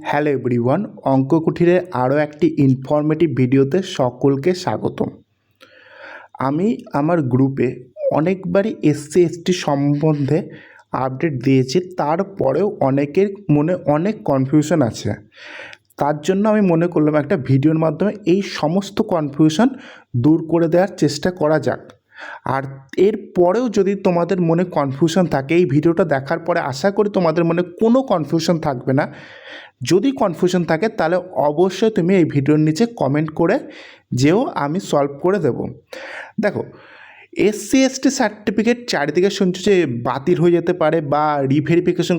Hello everyone, অঙ্ক কুঠিরের আরও একটি ইনফরমেটিভ ভিডিওতে সকলকে স্বাগতম। আমি আমার গ্রুপে অনেকবারই এসসি এসটি সম্বন্ধে আপডেট দিয়েছি, তারপরেও অনেকের মনে অনেক কনফিউশন আছে। তার জন্য আমি মনে করলাম একটা ভিডিওর মাধ্যমে এই সমস্ত কনফিউশন দূর করে দেওয়ার চেষ্টা করা যাক। আর এর পরেও যদি তোমাদের মনে কনফিউশন থাকে, এই ভিডিওটা দেখার পরে আশা করি তোমাদের মনে কোনো কনফিউশন থাকবে না। যদি কনফিউশন থাকে তাহলে অবশ্যই তুমি এই ভিডিওর নিচে কমেন্ট করে যেও, আমি সলভ করে দেব। দেখো, এসসি এসটি সার্টিফিকেট চারিদিকে শুনছো যে বাতিল হয়ে যেতে পারে বা রিভেরিফিকেশন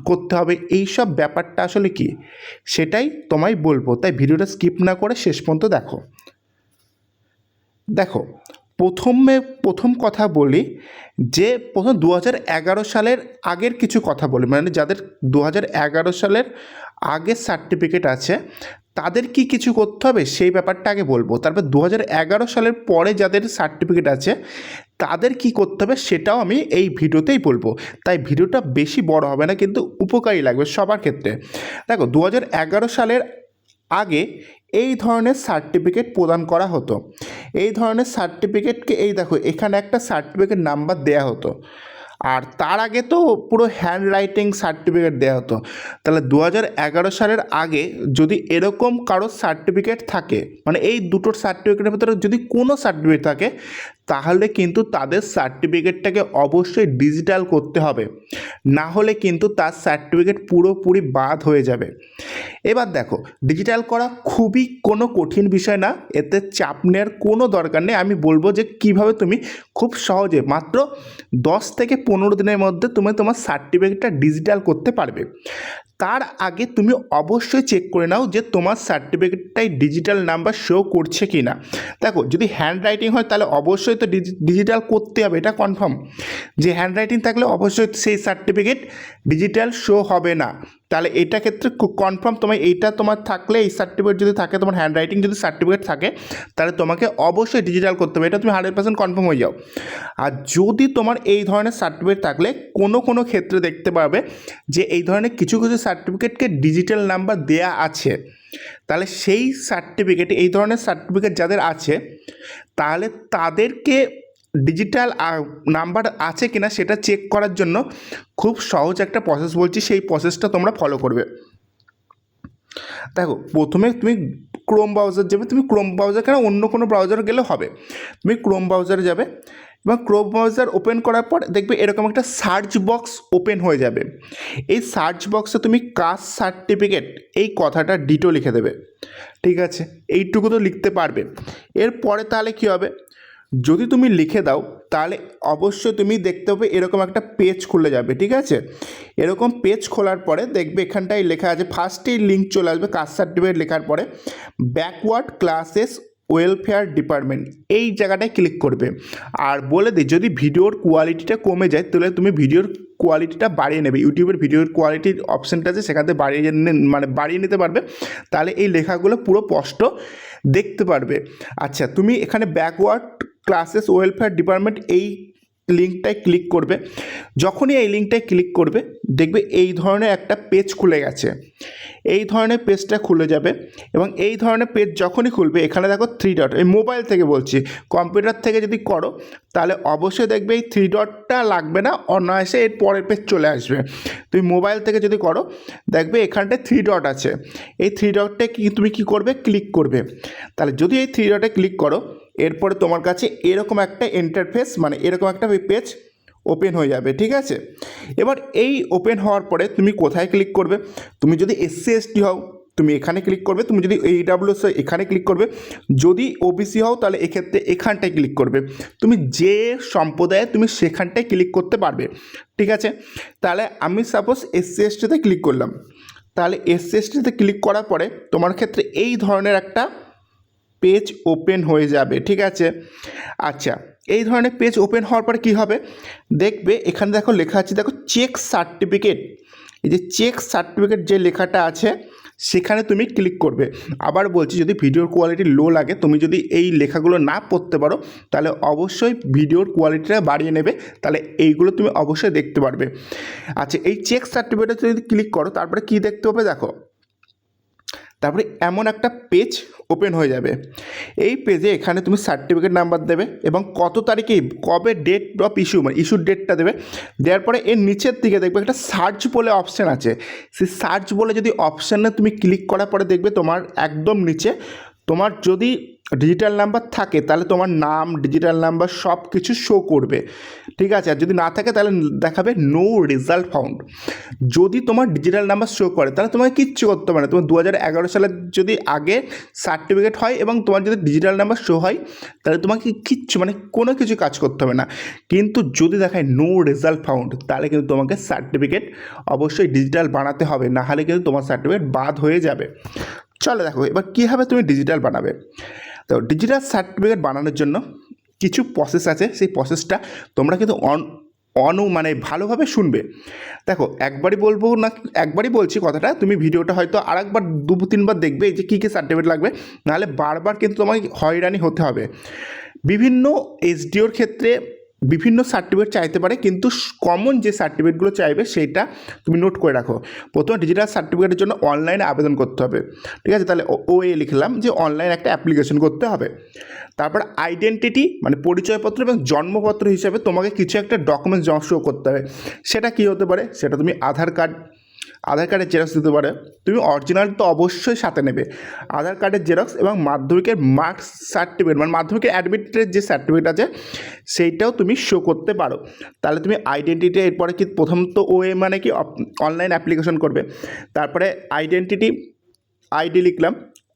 করতে হবে, এই সব ব্যাপারটা আসলে কি সেটাই তোমায় বলবো, তাই ভিডিওটা স্কিপ না করে শেষ পর্যন্ত দেখো। প্রথম কথা বলি যে প্রথম 2011 সালের আগের কিছু কথা বলি, মানে যাদের 2011 সালের আগের সার্টিফিকেট আছে তাদের কি কিছু করতে হবে সেই ব্যাপারটা আগে বলবো। তারপর 2011 সালের পরে যাদের সার্টিফিকেট আছে তাদের কি করতে হবে সেটাও আমি এই ভিডিওতেই বলবো। তাই ভিডিওটা বেশি বড় হবে না, কিন্তু উপকারী লাগবে সবার ক্ষেত্রে। দেখো, 2011 সালের আগে এই ধরনের সার্টিফিকেট প্রদান করা হতো। এই ধরনের সার্টিফিকেটকে এই দেখো এখানে একটা সার্টিফিকেট নাম্বার দেয়া হতো, আর তার আগে তো পুরো হ্যান্ড রাইটিং সার্টিফিকেট দেওয়া হতো। তাহলে 2011 সালের আগে যদি এরকম কারোর সার্টিফিকেট থাকে, মানে এই দুটোর সার্টিফিকেটের ভিতরে যদি কোনো সার্টিফিকেট থাকে, তাহলে কিন্তু তাদের সার্টিফিকেটটাকে অবশ্যই ডিজিটাল করতে হবে, না হলে কিন্তু তার সার্টিফিকেট পুরোপুরি বাদ হয়ে যাবে। এবার দেখো, ডিজিটাল করা খুবই কোনো কঠিন বিষয় না, এতে চাপ নেওয়ার কোনো দরকার নেই। আমি বলবো যে কিভাবে তুমি খুব সহজে মাত্র 10 থেকে 15 দিনের মধ্যে তুমি তোমার সার্টিফিকেটটা ডিজিটাল করতে পারবে। তার আগে তুমি অবশ্যই চেক করে নাও যে তোমার সার্টিফিকেটটাই ডিজিটাল নাম্বার শো করছে কি না। দেখো, যদি হ্যান্ড রাইটিং হয় তাহলে অবশ্যই তো ডিজিটাল করতে হবে, এটা কনফার্ম। যে হ্যান্ড রাইটিং থাকলে অবশ্যই সেই সার্টিফিকেট ডিজিটাল শো হবে না। তাহলে এটা ক্ষেত্রে কনফার্ম তোমার থাকলে, এই সার্টিফিকেট যদি থাকে, তোমার হ্যান্ড রাইটিং যদি সার্টিফিকেট থাকে, তাহলে তোমাকে অবশ্যই ডিজিটাল করতে হবে, এটা তুমি 100% কনফার্ম হয়ে যাও। আর যদি তোমার এই ধরনের সার্টিফিকেট থাকলে কোনো ক্ষেত্রে দেখতে পাবে যে এই ধরনের কিছু সার্টিফিকেটকে ডিজিটাল নাম্বার দেয়া আছে, তাহলে সেই সার্টিফিকেট, এই ধরনের সার্টিফিকেট যাদের আছে তাহলে তাদেরকে ডিজিটাল নাম্বার আছে কিনা সেটা চেক করার জন্য খুব সহজ একটা প্রসেস বলছি, সেই প্রসেসটা তোমরা ফলো করবে। দেখো, প্রথমে তুমি ক্রোম ব্রাউজার যাবে। তুমি ক্রোম ব্রাউজার কেন, অন্য কোনো ব্রাউজার গেলে হবে। তুমি ক্রোম ব্রাউজারে যাবে এবং ক্রোম ব্রাউজার ওপেন করার পর দেখবে এরকম একটা সার্চ বক্স ওপেন হয়ে যাবে। এই সার্চ বক্সে তুমি কাস্ট সার্টিফিকেট এই কথাটা ডিটো লিখে দেবে, ঠিক আছে? এইটুকু তো লিখতে পারবে। এরপরে তাহলে কী হবে, যদি তুমি লিখে দাও তাহলে অবশ্যই তুমি দেখতে পাবে এরকম একটা পেজ খুলে যাবে, ঠিক আছে? এরকম পেজ খোলার পরে দেখবে এখানটায় লেখা আছে, ফার্স্টেই লিঙ্ক চলে আসবে কাস্ট সার্টিফিকেট লেখার পরে, ব্যাকওয়ার্ড ক্লাসেস ওয়েলফেয়ার ডিপার্টমেন্ট, এই জায়গাটায় ক্লিক করবে। আর বলে দিই, যদি ভিডিওর কোয়ালিটিটা কমে যায় তাহলে তুমি ভিডিওর কোয়ালিটিটা বাড়িয়ে নেবে। ইউটিউবের ভিডিওর কোয়ালিটির অপশানটা আছে, সেখান থেকে বাড়িয়ে নিতে পারবে, তাহলে এই লেখাগুলো পুরো স্পষ্ট দেখতে পারবে। আচ্ছা, তুমি এখানে ব্যাকওয়ার্ড ক্লাসেস ওয়েলফেয়ার ডিপার্টমেন্ট এই লিঙ্কটায় ক্লিক করবে। যখনই এই লিঙ্কটায় ক্লিক করবে দেখবে এই ধরনের একটা পেজ খুলে গেছে। এই ধরনের পেজটা খুলে যাবে এবং এই ধরনের পেজ যখনই খুলবে এখানে দেখো 3 ডট, এই মোবাইল থেকে বলছি, কম্পিউটার থেকে যদি করো তাহলে অবশ্যই দেখবে এই 3 ডটটা লাগবে না, অনায়াসে এর পরের পেজ চলে আসবে। তুমি মোবাইল থেকে যদি করো দেখবে এখানটায় 3 ডট আছে, এই 3 ডটে তুমি কী করবে, ক্লিক করবে। তাহলে যদি এই 3 ডটে ক্লিক করো, এরপরে তোমার কাছে এরকম একটা ইন্টারফেস, মানে এরকম একটা পেজ ওপেন হয়ে যাবে, ঠিক আছে? এবার এই ওপেন হওয়ার পরে তুমি কোথায় ক্লিক করবে, তুমি যদি এসসি এসটি হও তুমি এখানে ক্লিক করবে, তুমি যদি EWS এখানে ক্লিক করবে, যদি ওবিসি হও তাহলে এক্ষেত্রে এখানটায় ক্লিক করবে। তুমি যে সম্প্রদায়ে তুমি সেখানটায় ক্লিক করতে পারবে, ঠিক আছে? তাহলে আমি সাপোজ এসসি এসটিতে ক্লিক করলাম, তাহলে এসসি এসটিতে ক্লিক করার পরে তোমার ক্ষেত্রে এই ধরনের একটা পেজ ওপেন হয়ে যাবে, ঠিক আছে? আচ্ছা, এই ধরনের পেজ ওপেন হওয়ার পরে কী হবে, দেখবে এখানে দেখো লেখা আছে, দেখো চেক সার্টিফিকেট, এই যে চেক সার্টিফিকেট যে লেখাটা আছে সেখানে তুমি ক্লিক করবে। আবার বলছি, যদি ভিডিওর কোয়ালিটি লো লাগে, তুমি যদি এই লেখাগুলো না পড়তে পারো, তাহলে অবশ্যই ভিডিওর কোয়ালিটিটা বাড়িয়ে নেবে, তাহলে এইগুলো তুমি অবশ্যই দেখতে পারবে। আচ্ছা, এই চেক সার্টিফিকেটে যদি ক্লিক করো, তারপরে কি দেখতে হবে দেখো, তারপরে এমন একটা পেজ ওপেন হয়ে যাবে। এই পেজে এখানে তুমি সার্টিফিকেট নাম্বার দেবে এবং কত তারিখে কবে ডেট অফ ইস্যু, মানে ইস্যুর ডেটটা দেবে। দেওয়ার পরে এর নিচের দিকে দেখবে একটা সার্চ বলে অপশান আছে। সেই সার্চ বলে যদি অপশানে তুমি ক্লিক করার পরে দেখবে তোমার একদম নিচে, তোমার যদি ডিজিটাল নাম্বার থাকে তাহলে তোমার নাম, ডিজিটাল নাম্বার সব কিছু শো করবে, ঠিক আছে। আর যদি না থাকে তাহলে দেখাবে নো রেজাল্ট ফাউন্ড। যদি তোমার ডিজিটাল নাম্বার শো করে তাহলে তোমাকে কিচ্ছু করতে হবে না। তোমার 2011 সালের যদি আগে সার্টিফিকেট হয় এবং তোমার যদি ডিজিটাল নাম্বার শো হয়, তাহলে তোমাকে কিচ্ছু, মানে কোনো কিছু কাজ করতে হবে না। কিন্তু যদি দেখায় নো রেজাল্ট ফাউন্ড, তাহলে কিন্তু তোমাকে সার্টিফিকেট অবশ্যই ডিজিটাল বানাতে হবে, না হলে কিন্তু তোমার সার্টিফিকেট বাদ হয়ে যাবে। চলো দেখো এবার কীভাবে তুমি ডিজিটাল বানাবে। তো ডিজিটাল সার্টিফিকেট বানানোর জন্য কিছু প্রসেস আছে, সেই প্রসেসটা তোমরা কিন্তু মানে ভালোভাবে শুনবে। দেখো একবারই বলবো না, একবারই বলছি কথাটা, তুমি ভিডিওটা হয়তো আরেকবার 2-3বার দেখবে যে কী কী সার্টিফিকেট লাগবে, নাহলে বারবার কিন্তু তোমাকে হয়রানি হতে হবে। বিভিন্ন এসডিওর ক্ষেত্রে বিভিন্ন সার্টিফিকেট চাইতে পারে, কিন্তু কমন যে সার্টিফিকেটগুলো চাইবে সেইটা তুমি নোট করে রাখো। প্রথমে ডিজিটাল সার্টিফিকেটের জন্য অনলাইনে আবেদন করতে হবে, ঠিক আছে। তাহলে ওএ লিখলাম যে অনলাইন একটা অ্যাপ্লিকেশন করতে হবে। তারপর আইডেন্টিটি মানে পরিচয়পত্র এবং জন্মপত্র হিসাবে তোমাকে কিছু একটা ডকুমেন্টস জমা শো করতে হবে। সেটা কী হতে পারে, সেটা তুমি আধার কার্ডের জেরক্স দিতে পারে। তুমি অরিজিনাল তো অবশ্যই সাথে নেবে, আধার কার্ডের জেরক্স এবং মাধ্যমিকের মার্কস সার্টিফিকেট, মানে মাধ্যমিকের অ্যাডমিটের যে সার্টিফিকেট আছে সেইটাও তুমি শো করতে পারো। তাহলে তুমি আইডেন্টিটি, এরপরে কি প্রথম তো ওএ মানে কি অনলাইন অ্যাপ্লিকেশন করবে, তারপরে আইডেন্টিটি আইডি লিখলাম,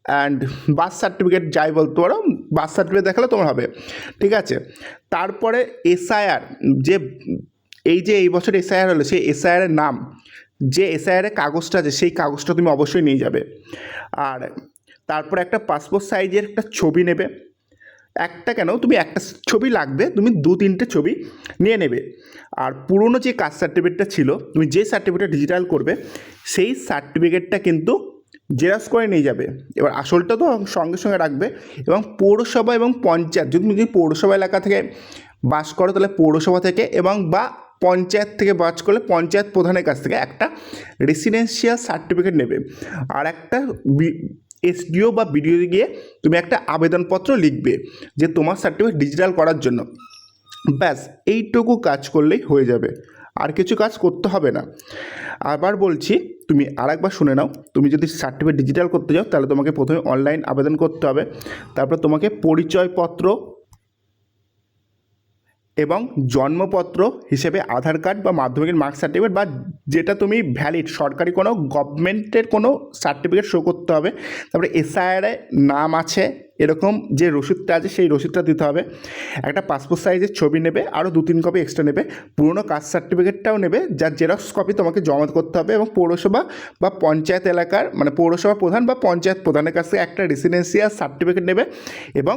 অ্যান্ড বার্থ সার্টিফিকেট যাই বলতে পারো, বার্থ সার্টিফিকেট দেখালে তোমার হবে, ঠিক আছে। তারপরে এসআইআর, যে এই বছর এসআইআর হলো, সেই এসআইআরের নাম, যে এসআইআরের কাগজটা আছে সেই কাগজটা তুমি অবশ্যই নিয়ে যাবে। আর তারপরে একটা পাসপোর্ট সাইজের একটা ছবি নেবে, একটা কেন, তুমি একটা ছবি লাগবে, তুমি 2-3টে ছবি নিয়ে নেবে। আর পুরনো যে কাস্ট সার্টিফিকেটটা ছিল, তুমি যে সার্টিফিকেটটা ডিজিটাল করবে সেই সার্টিফিকেটটা কিন্তু জেরক্স করে নিয়ে যাবে। এবার আসলটা তো সঙ্গে সঙ্গে রাখবে। এবং পৌরসভা এবং পঞ্চায়েত, যদি তুমি পৌরসভা এলাকা থেকে বাস করো তাহলে পৌরসভা থেকে, এবং বা পঞ্চায়েত থেকে বাস করলে পঞ্চায়েত প্রধানের কাছ থেকে একটা রেসিডেন্সিয়াল সার্টিফিকেট নেবে। আর একটা এসডিও বা বিডিও গিয়ে তুমি একটা আবেদনপত্র লিখবে যে তোমার সার্টিফিকেট ডিজিটাল করার জন্য। ব্যাস এইটুকু কাজ করলেই হয়ে যাবে, আর কিছু কাজ করতে হবে না। আবার বলছি, তুমি আরেকবার শুনে নাও। তুমি যদি সার্টিফিকেট ডিজিটাল করতে যাও তাহলে তোমাকে প্রথমে অনলাইন আবেদন করতে হবে, তারপর তোমাকে পরিচয়পত্র এবং জন্মপত্র হিসেবে আধার কার্ড বা মাধ্যমিকের মার্কস সার্টিফিকেট বা যেটা তুমি ভ্যালিড সরকারি কোনো গভর্নমেন্টের কোনো সার্টিফিকেট শো করতে হবে। তারপরে এসআইআরে নাম আছে এরকম যে রসিদটা আছে সেই রসিদটা দিতে হবে। একটা পাসপোর্ট সাইজের ছবি নেবে, আরও 2-3 কপি এক্সট্রা নেবে। পুরনো কাস্ট সার্টিফিকেটটাও নেবে, যার জেরক্স কপি তোমাকে জমা করতে হবে। এবং পৌরসভা বা পঞ্চায়েত এলাকার, মানে পৌরসভা প্রধান বা পঞ্চায়েত প্রধানের কাছ থেকে একটা রেসিডেন্সিয়াল সার্টিফিকেট নেবে এবং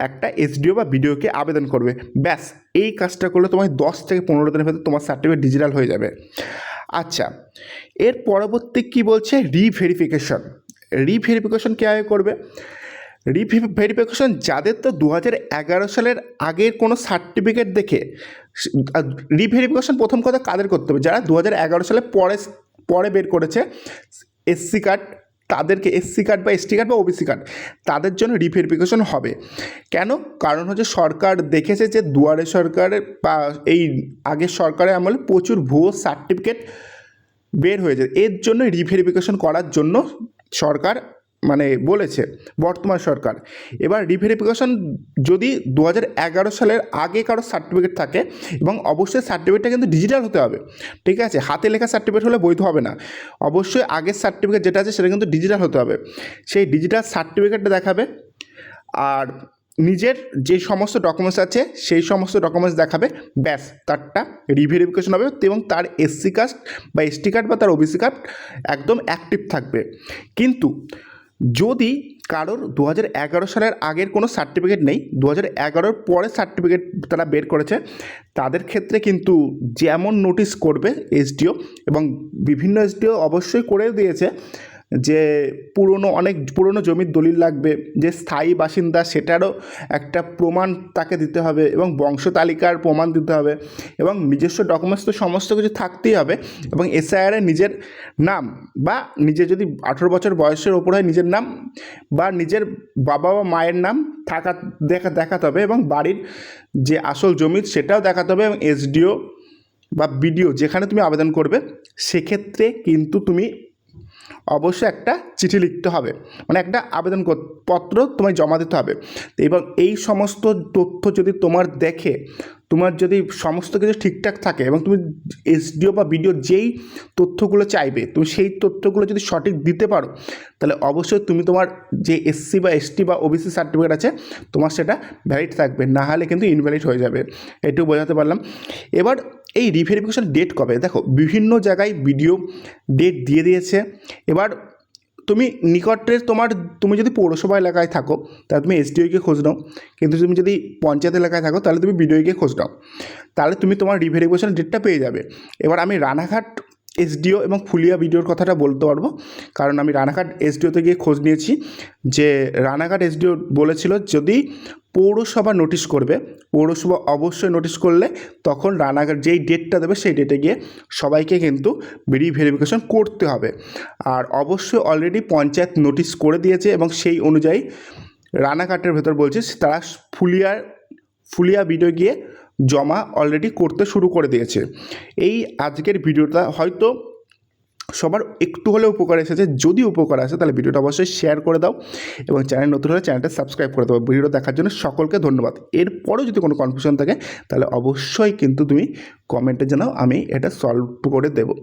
একটা এসডিও বা বিডিওকে আবেদন করবে। ব্যাস এই কাজটা করলে তোমার 10 থেকে 15 দিনের ভেতরে তোমার সার্টিফিকেট ডিজিটাল হয়ে যাবে। আচ্ছা, এর পরবর্তী কী বলছে, রিভেরিফিকেশন কীভাবে করবে। রিভেরিফিকেশন যাদের তো 2011 সালের আগের কোনো সার্টিফিকেট দেখে, রিভেরিফিকেশন প্রথম কথা কাদের করতে হবে, যারা 2011 সালে পরে বের করেছে এসসি কার্ড, তাদেরকে এসসি কার্ড বা এসটি কার্ড বা ওবিসি কার্ড, তাদের জন্য রিভেরিফিকেশন হবে। কেন? কারণ হচ্ছে সরকার দেখেছে যে দুয়ারে সরকারের বা এই আগের সরকারের আমলে প্রচুর ভুয়ো সার্টিফিকেট বের হয়েছে, এর জন্য রিভেরিফিকেশন করার জন্য সরকার মানে বলেছে বর্তমান সরকার। এবার রিভেরিফিকেশন যদি 2011 সালের আগে কারো সার্টিফিকেট থাকে, এবং অবশ্যই সার্টিফিকেটটা কিন্তু ডিজিটাল হতে হবে, ঠিক আছে। হাতে লেখা সার্টিফিকেট হলে বৈধ হবে না, অবশ্যই আগের সার্টিফিকেট যেটা আছে সেটা কিন্তু ডিজিটাল হতে হবে। সেই ডিজিটাল সার্টিফিকেটটা দেখাবে, আর নিজের যে সমস্ত ডকুমেন্টস আছে সেই সমস্ত ডকুমেন্টস দেখাবে। ব্যাস তারটা রিভেরিফিকেশন হবে এবং তার এসসি কাস্ট বা এসটি কার্ড বা তার ওবিসি কার্ড একদম অ্যাক্টিভ থাকবে। কিন্তু যদি কারোর 2011 সালের আগের কোনো সার্টিফিকেট নেই, 2011 পরে সার্টিফিকেট তারা বের করেছে, তাদের ক্ষেত্রে কিন্তু যেমন নোটিশ করবে এসডিও, এবং বিভিন্ন এসডিও অবশ্যই করে দিয়েছে যে অনেক পুরনো জমির দলিল লাগবে, যে স্থায়ী বাসিন্দা সেটারও একটা প্রমাণ তাকে দিতে হবে, এবং বংশ তালিকার প্রমাণ দিতে হবে, এবং নিজস্ব ডকুমেন্টস তো সমস্ত কিছু থাকতেই হবে, এবং এসআইআরে নিজের নাম বা নিজের যদি 18 বছর বয়সের ওপর হয় নিজের নাম বা নিজের বাবা বা মায়ের নাম দেখাতে হবে, এবং বাড়ির যে আসল জমি সেটাও দেখাতে হবে, এবং এসডিও বা বিডিও যেখানে তুমি আবেদন করবে সেক্ষেত্রে কিন্তু তুমি অবশ্যই একটা চিঠি লিখতে হবে, মানে একটা পত্র তোমায় জমা দিতে হবে। এবং এই সমস্ত তথ্য যদি তোমার যদি সমস্ত কিছু ঠিকঠাক থাকে এবং তুমি এসডিও বা বিডিও যেই তথ্যগুলো চাইবে তুমি সেই তথ্যগুলো যদি সঠিক দিতে পারো, তাহলে অবশ্যই তুমি তোমার যে এসসি বা এসটি বা ওবিসি সার্টিফিকেট আছে তোমার সেটা ভ্যালিড থাকবে, না হলে কিন্তু ইনভ্যালিড হয়ে যাবে। এটুকু বোঝাতে পারলাম। এবার এই রিভেরিফিকেশন ডেট কবে, দেখো বিভিন্ন জায়গায় বিডিও ডেট দিয়ে দিয়েছে। এবার তুমি নিকটের তুমি যদি পৌরসভা এলাকায় থাকো তাহলে তুমি এসডিওকে খোঁজ নাও, কিন্তু তুমি যদি পঞ্চায়েত এলাকায় থাকো তাহলে তুমি বিডিওকে খোঁজ নাও, তাহলে তুমি তোমার রিভেরিফিকেশন ডেটটা পেয়ে যাবে। এবার আমি রানাঘাট এসডিও এবং ফুলিয়া বিডিওর কথাটা বলতে পারবো, কারণ আমি রানাঘাট এসডিওতে গিয়ে খোঁজ নিয়েছি। যে রানাঘাট এসডিও বলেছিল যদি পৌরসভা নোটিশ করবে, পৌরসভা অবশ্যই নোটিশ করলে তখন রানাঘাট যেই ডেটটা দেবে সেই ডেটে গিয়ে সবাইকে কিন্তু রিভেরিফিকেশন করতে হবে। আর অবশ্যই অলরেডি পঞ্চায়েত নোটিশ করে দিয়েছে, এবং সেই অনুযায়ী রানাঘাটের ভেতর বলছে তারা ফুলিয়া বিডিও গিয়ে জমা অলরেডি করতে শুরু করে দিয়েছে। এই আজকের ভিডিওটা হয়তো সবার একটু হলেও উপকার এসেছে, যদি উপকার আসে তাহলে ভিডিওটা অবশ্যই শেয়ার করে দাও, এবং চ্যানেল নতুন হলে চ্যানেলটা সাবস্ক্রাইব করে দাও। ভিডিওটা দেখার জন্য সকলকে ধন্যবাদ। এরপরেও যদি কোনো কনফিউশন থাকে তাহলে অবশ্যই কিন্তু তুমি কমেন্টে জানাও, আমি এটা সলভ করে দেবো।